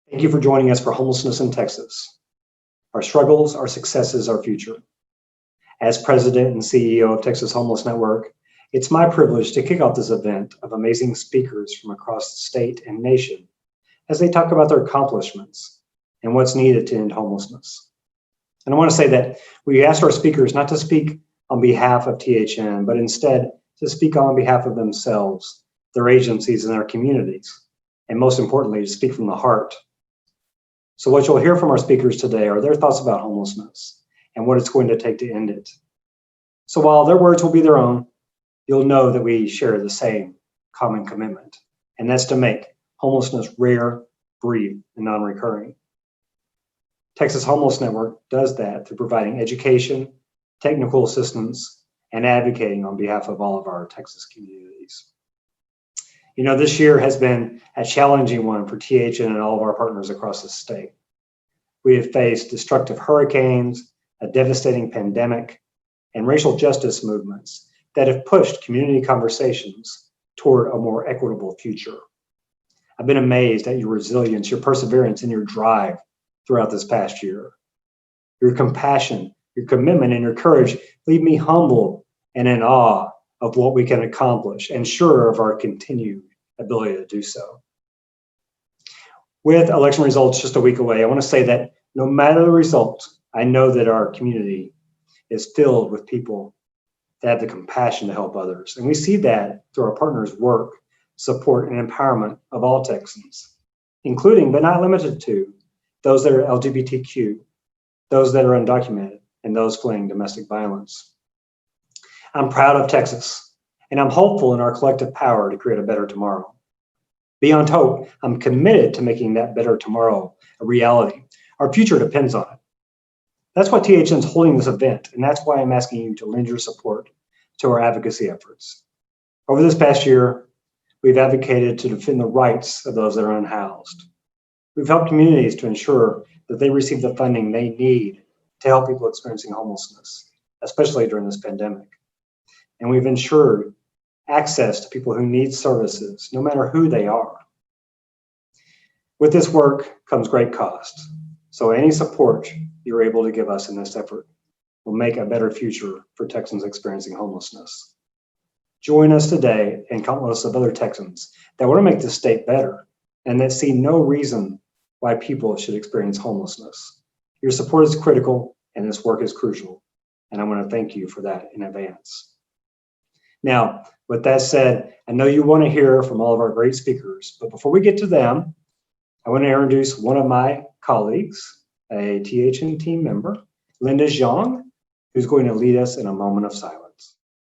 Thank you for joining us for Homelessness in Texas. Our struggles, our successes, our future. As President and CEO of Texas Homeless Network, it's my privilege to kick off this event of amazing speakers from across the state and nation as they talk about their accomplishments and what's needed to end homelessness. And I want to say that we asked our speakers not to speak on behalf of THN, but instead to speak on behalf of themselves, their agencies, and their communities, and most importantly, to speak from the heart. So what you'll hear from our speakers today are their thoughts about homelessness and what it's going to take to end it. So while their words will be their own, you'll know that we share the same common commitment, and that's to make homelessness rare, brief, and non-recurring. Texas Homeless Network does that through providing education, technical assistance, and advocating on behalf of all of our Texas communities. You know, this year has been a challenging one for THN and all of our partners across the state. We have faced destructive hurricanes, a devastating pandemic, and racial justice movements that have pushed community conversations toward a more equitable future. I've been amazed at your resilience, your perseverance, and your drive throughout this past year. Your compassion, your commitment, and your courage leave me humble and in awe of what we can accomplish and sure of our continued ability to do so. With election results just a week away, I want to say that no matter the result, I know that our community is filled with people that have the compassion to help others. And we see that through our partners' work, support, and empowerment of all Texans, including but not limited to those that are LGBTQ, those that are undocumented, and those fleeing domestic violence. I'm proud of Texas, and I'm hopeful in our collective power to create a better tomorrow. Beyond hope, I'm committed to making that better tomorrow a reality. Our future depends on it. That's why THN is holding this event, and that's why I'm asking you to lend your support to our advocacy efforts. Over this past year, we've advocated to defend the rights of those that are unhoused. We've helped communities to ensure that they receive the funding they need to help people experiencing homelessness, especially during this pandemic. And we've ensured access to people who need services, no matter who they are. With this work comes great cost. So any support you're able to give us in this effort will make a better future for Texans experiencing homelessness. Join us today and countless of other Texans that want to make this state better and that see no reason why people should experience homelessness. Your support is critical and this work is crucial. And I want to thank you for that in advance. Now, with that said, I know you want to hear from all of our great speakers, but before we get to them, I want to introduce one of my colleagues, a THN team member, Linda Zhang, who's going to lead us in a moment of silence.